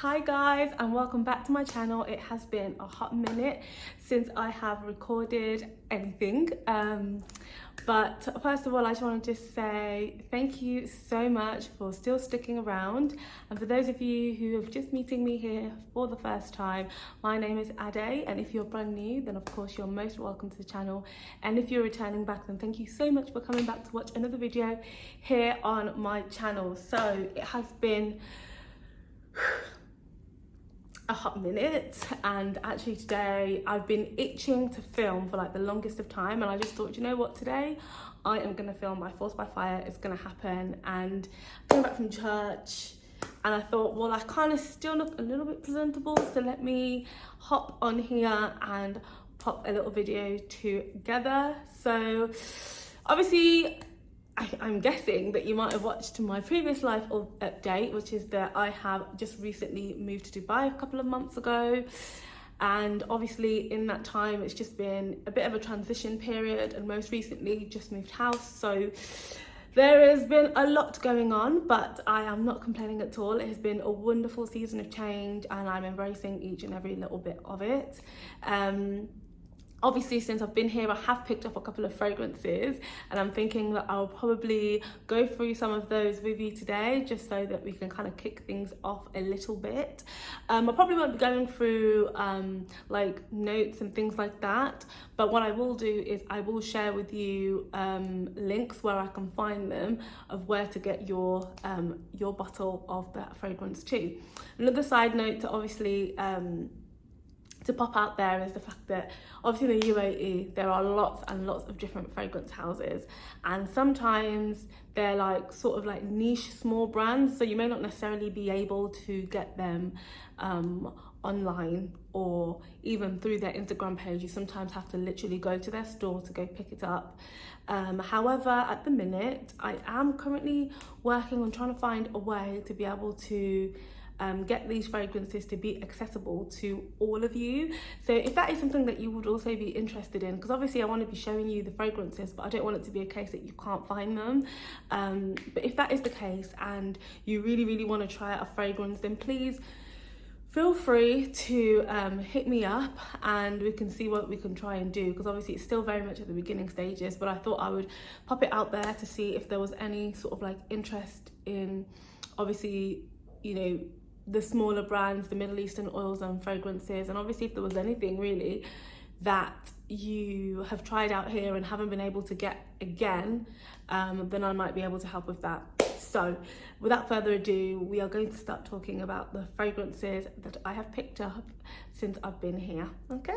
Hi guys, and welcome back to my channel. It has been a hot minute since I have recorded anything, but first of all I just want to just say thank you so much for still sticking around, and for those of you who are just meeting me here for the first time, my name is Ade, and if you're brand new then of course you're most welcome to the channel, and if you're returning back then thank you so much for coming back to watch another video here on my channel. So it has been a hot minute, and actually today I've been itching to film for like the longest of time, and I just thought, you know what, today I am gonna film by force by fire. It's gonna happen. And I came back from church and I thought, well, I kind of still look a little bit presentable, so let me hop on here and pop a little video together. So obviously I'm guessing that you might have watched my previous life update, which is that I have just recently moved to Dubai a couple of months ago, and obviously in that time it's just been a bit of a transition period, and most recently just moved house, so there has been a lot going on, but I am not complaining at all. It has been a wonderful season of change and I'm embracing each and every little bit of it. Obviously, since I've been here, I have picked up a couple of fragrances, and I'm thinking that I'll probably go through some of those with you today, just so that we can kind of kick things off a little bit. I probably won't be going through like notes and things like that, but what I will do is I will share with you links where I can find them of where to get your bottle of that fragrance too. Another side note to obviously to pop out there is the fact that obviously in the UAE there are lots and lots of different fragrance houses, and sometimes they're like sort of like niche small brands, so you may not necessarily be able to get them online or even through their Instagram page. You sometimes have to literally go to their store to go pick it up. However, at the minute I am currently working on trying to find a way to be able to get these fragrances to be accessible to all of you. So if that is something that you would also be interested in, because obviously I want to be showing you the fragrances, but I don't want it to be a case that you can't find them. But if that is the case and you really want to try out a fragrance, then please feel free to hit me up and we can see what we can try and do, because obviously it's still very much at the beginning stages, but I thought I would pop it out there to see if there was any sort of like interest in, obviously, you know, the smaller brands, the Middle Eastern oils and fragrances, and obviously if there was anything really that you have tried out here and haven't been able to get again, then I might be able to help with that. So without further ado, we are going to start talking about the fragrances that I have picked up since I've been here. Okay,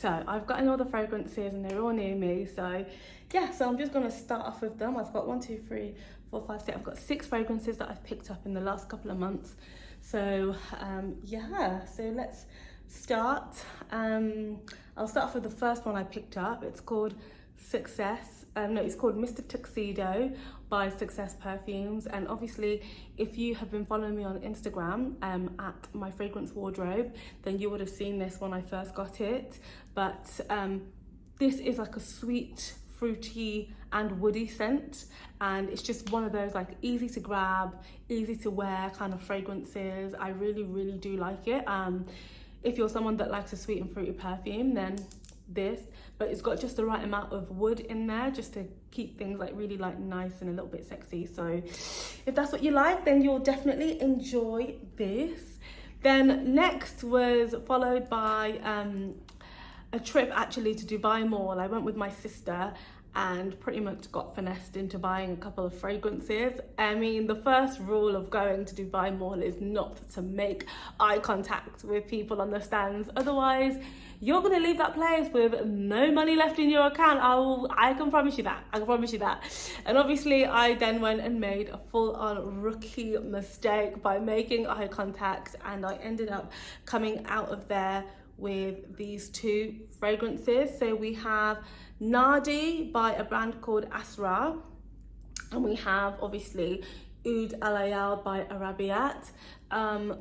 so I've got all the fragrances and they're all near me, so yeah, so I'm just going to start off with them. I've got 1, 2, 3, 4, 5, 6. I've got 6 fragrances that I've picked up in the last couple of months. So yeah, so let's start. I'll start off with the first one I picked up. It's called it's called Mr. Tuxedo by Success Perfumes, and obviously if you have been following me on Instagram at my fragrance wardrobe, then you would have seen this when I first got it. But this is like a sweet, fruity and woody scent, and it's just one of those like easy to grab, easy to wear kind of fragrances. I really do like it. If you're someone that likes a sweet and fruity perfume, then this, but it's got just the right amount of wood in there just to keep things like really like nice and a little bit sexy. So if that's what you like, then you'll definitely enjoy this. Then next was followed by a trip actually to Dubai Mall. I went with my sister and pretty much got finessed into buying a couple of fragrances. I mean, the first rule of going to Dubai Mall is not to make eye contact with people on the stands, otherwise you're gonna leave that place with no money left in your account. I can promise you that. And obviously I then went and made a full-on rookie mistake by making eye contact, and I ended up coming out of there with these 2 fragrances. So we have Nadi by a brand called ASRAR, and we have obviously Ud Alayal by Arabiyat.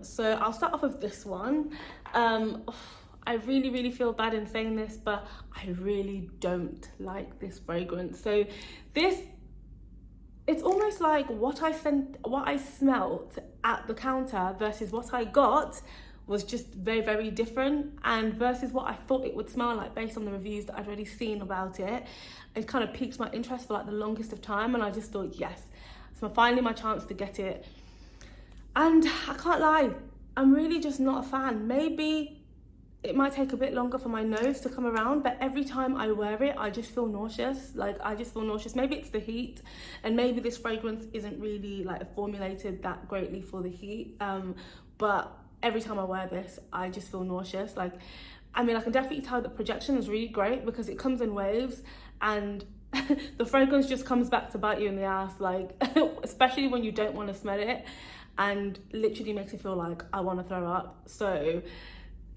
So I'll start off with this one. I really feel bad in saying this, but I really don't like this fragrance. So this it's almost like what I smelt at the counter versus what I got was just very, very different, and versus what I thought it would smell like based on the reviews that I'd already seen about it. It kind of piqued my interest for like the longest of time, and I just thought, yes, it's finally my chance to get it. And I can't lie, I'm really just not a fan. Maybe it might take a bit longer for my nose to come around, but every time I wear it, I just feel nauseous. Like, I just feel nauseous. Maybe it's the heat, and maybe this fragrance isn't really like formulated that greatly for the heat. But every time I wear this, I just feel nauseous. Like, I mean, I can definitely tell the projection is really great because it comes in waves, and the fragrance just comes back to bite you in the ass, like, especially when you don't want to smell it, and literally makes you feel like I want to throw up. So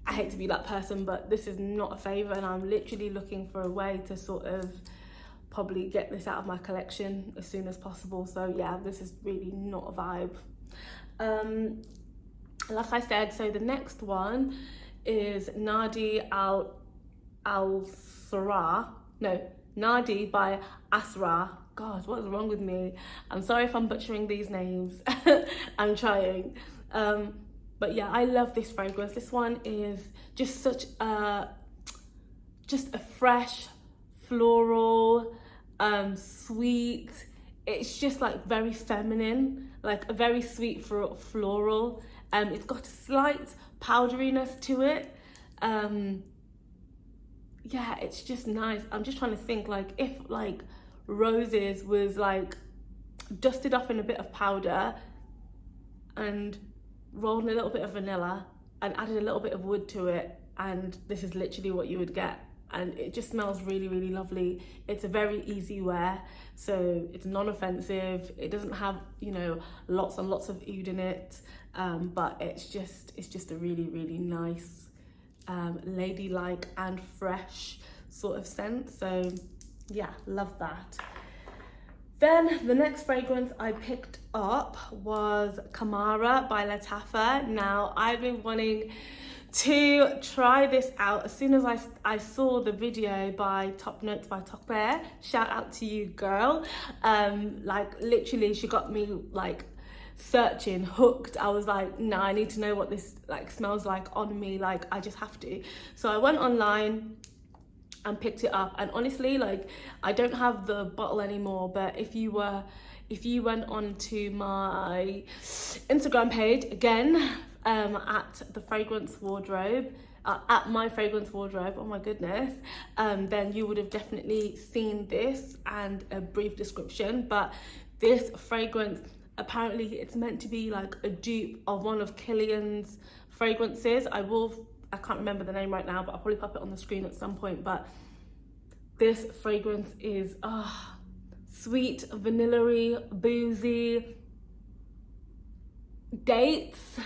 I hate to be that person, but this is not a favour, and I'm literally looking for a way to sort of probably get this out of my collection as soon as possible. So yeah, this is really not a vibe. Like I said, so the next one is Nadi Nadi by ASRAR. God, what is wrong with me? I'm sorry if I'm butchering these names. I'm trying. But yeah, I love this fragrance. This one is just such a fresh, floral, sweet. It's just like very feminine, like a very sweet floral. It's got a slight powderiness to it. Yeah, it's just nice. I'm just trying to think, like, if like roses was like dusted off in a bit of powder and rolled in a little bit of vanilla and added a little bit of wood to it, and this is literally what you would get. And it just smells really, really lovely. It's a very easy wear, so it's non-offensive. It doesn't have, you know, lots and lots of oud in it, but it's just a really, really nice, ladylike and fresh sort of scent. So yeah, love that. Then the next fragrance I picked up was Camara by Lattafa. Now, I've been wanting to try this out as soon as I saw the video by Top Notes by Top Air. Shout out to you, girl. Like, literally, she got me like searching, hooked. I was like, nah, I need to know what this like smells like on me. Like, I just have to. So I went online and picked it up, and honestly, like, I don't have the bottle anymore, but if you went on to my Instagram page again, at the fragrance wardrobe, at my fragrance wardrobe, oh my goodness, then you would have definitely seen this and a brief description. But this fragrance, apparently it's meant to be like a dupe of one of Kilian's fragrances. I can't remember the name right now, but I'll probably pop it on the screen at some point. But this fragrance is sweet, vanilla-y, boozy, dates.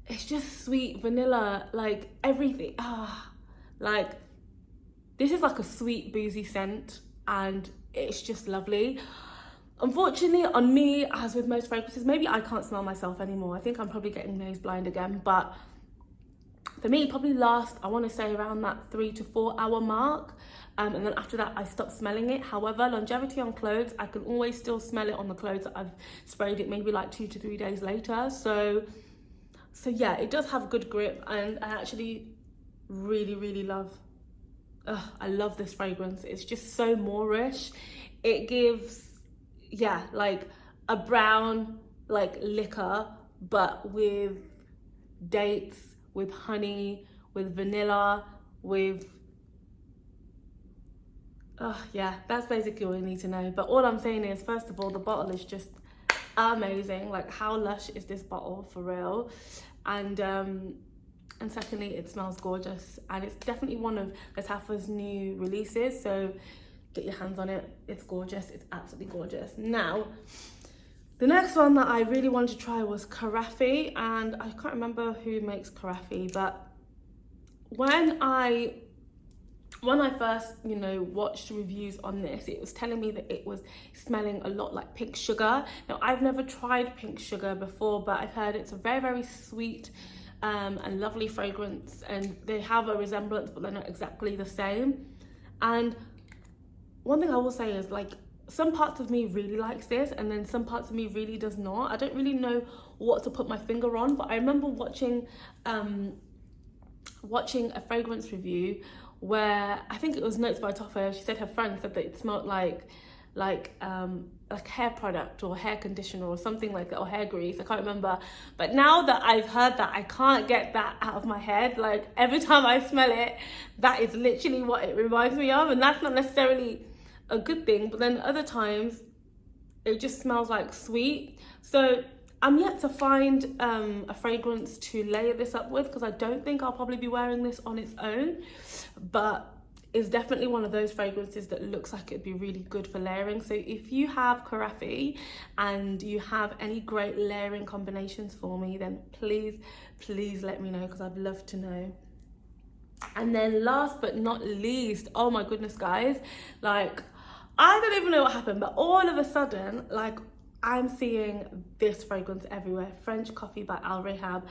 It's just sweet vanilla, like everything. Like, this is like a sweet, boozy scent, and it's just lovely. Unfortunately, on me, as with most fragrances, maybe I can't smell myself anymore. I think I'm probably getting nose blind again. But for me, it probably lasts, I want to say, around that 3 to 4 hour mark. And then after that, I stop smelling it. However, longevity on clothes, I can always still smell it on the clothes that I've sprayed it maybe like 2 to 3 days later. So yeah, it does have good grip, and I actually really, really love, I love this fragrance. It's just so Moorish. It gives, yeah, like a brown like liquor, but with dates, with honey, with vanilla, with yeah, that's basically all you need to know. But all I'm saying is, first of all, the bottle is just amazing. Like, how lush is this bottle, for real? And secondly, it smells gorgeous, and it's definitely one of Lattafa's new releases, so get your hands on it. It's gorgeous. It's absolutely gorgeous. Now, the next one that I really wanted to try was Karafi, and I can't remember who makes Karafi, but when I first, you know, watched reviews on this, it was telling me that it was smelling a lot like pink sugar. Now, I've never tried pink sugar before, but I've heard it's a very, very sweet and lovely fragrance, and they have a resemblance, but they're not exactly the same. And one thing I will say is, like, some parts of me really likes this and then some parts of me really does not. I don't really know what to put my finger on, but I remember watching a fragrance review where I think it was Notes by Lattafa. She said her friend said that it smelled like hair product or hair conditioner or something like that, or hair grease. I can't remember. But now that I've heard that, I can't get that out of my head. Like, every time I smell it, that is literally what it reminds me of, and that's not necessarily a good thing. But then other times it just smells like sweet. So I'm yet to find a fragrance to layer this up with, because I don't think I'll probably be wearing this on its own, but it's definitely one of those fragrances that looks like it'd be really good for layering. So if you have Karafi and you have any great layering combinations for me, then please let me know, because I'd love to know. And then last but not least, oh my goodness guys, like, I don't even know what happened, but all of a sudden, like, I'm seeing this fragrance everywhere, French Coffee by Rehab,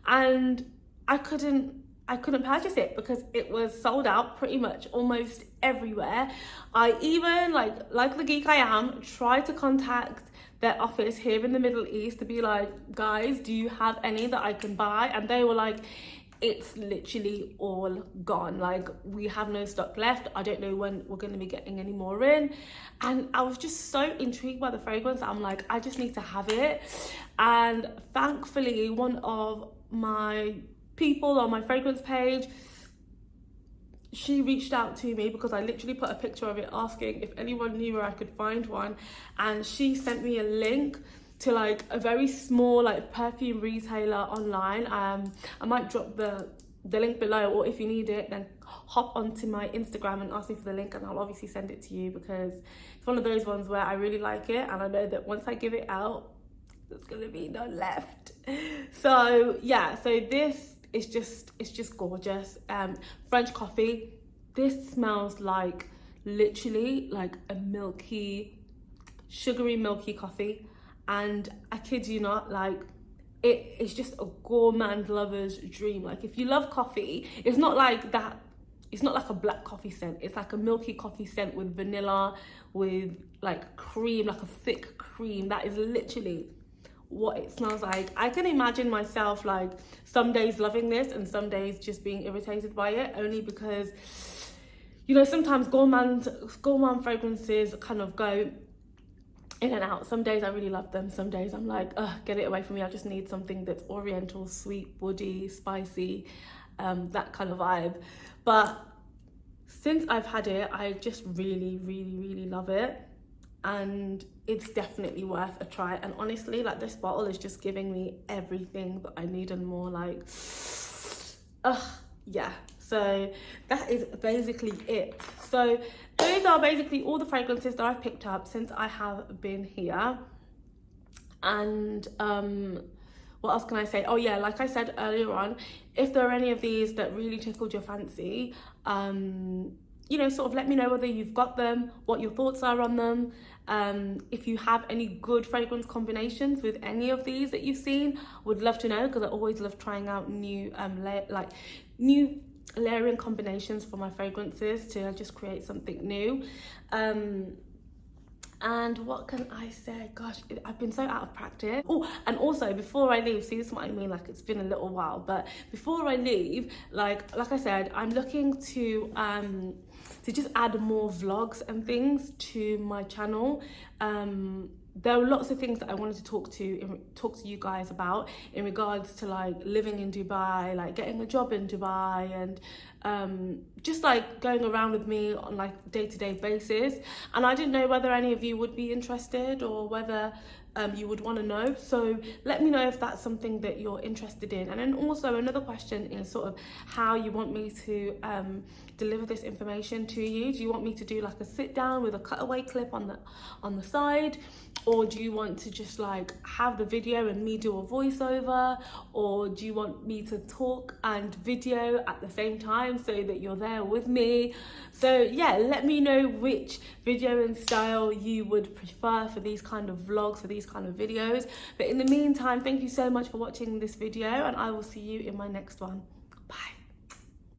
and I couldn't purchase it because it was sold out pretty much almost everywhere. I even, like the geek I am, tried to contact their office here in the Middle East to be like, guys, do you have any that I can buy? And they were like, it's literally all gone. Like, we have no stock left. I don't know when we're going to be getting any more in. And I was just so intrigued by the fragrance. I'm like, I just need to have it. And thankfully, one of my people on my fragrance page, she reached out to me because I literally put a picture of it asking if anyone knew where I could find one, and she sent me a link to like a very small like perfume retailer online. I might drop the link below, or if you need it, then hop onto my Instagram and ask me for the link, and I'll obviously send it to you, because it's one of those ones where I really like it and I know that once I give it out, there's gonna be no left. So yeah, so this is just gorgeous. French Coffee, this smells like literally like a milky, sugary milky coffee, and I kid you not, like, it is just a gourmand lover's dream. Like, if you love coffee, it's not like that, it's not like a black coffee scent, it's like a milky coffee scent with vanilla, with like cream, like a thick cream. That is literally what it smells like. I can imagine myself like some days loving this and some days just being irritated by it, only because, you know, sometimes gourmand fragrances kind of go in and out. Some days I really love them, some days I'm like, ugh, get it away from me. I just need something that's oriental, sweet, woody, spicy, that kind of vibe. But since I've had it, I just really love it, and it's definitely worth a try. And honestly, like, this bottle is just giving me everything that I need and more. Like, yeah, so that is basically it. So those are basically all the fragrances that I've picked up since I have been here. And what else can I say? Oh yeah, like I said earlier on, if there are any of these that really tickled your fancy, you know, sort of let me know whether you've got them, what your thoughts are on them. If you have any good fragrance combinations with any of these that you've seen, would love to know, because I always love trying out new new layering combinations for my fragrances to just create something new. And what can I say? Gosh, I've been so out of practice. Oh, and also before I leave, see, this is what I mean, like, it's been a little while, but before I leave, like I said, I'm looking to just add more vlogs and things to my channel. There are lots of things that I wanted to talk to you guys about in regards to like living in Dubai, like getting a job in Dubai, and just like going around with me on like day-to-day basis. And I didn't know whether any of you would be interested or whether you would want to know. So let me know if that's something that you're interested in. And then also another question is sort of how you want me to deliver this information to you. Do you want me to do like a sit down with a cutaway clip on the side, or do you want to just like have the video and me do a voiceover, or do you want me to talk and video at the same time so that you're there with me? So yeah, let me know which video and style you would prefer for these kind of vlogs, for these kind of videos. But in the meantime, thank you so much for watching this video, and I will see you in my next one. Bye.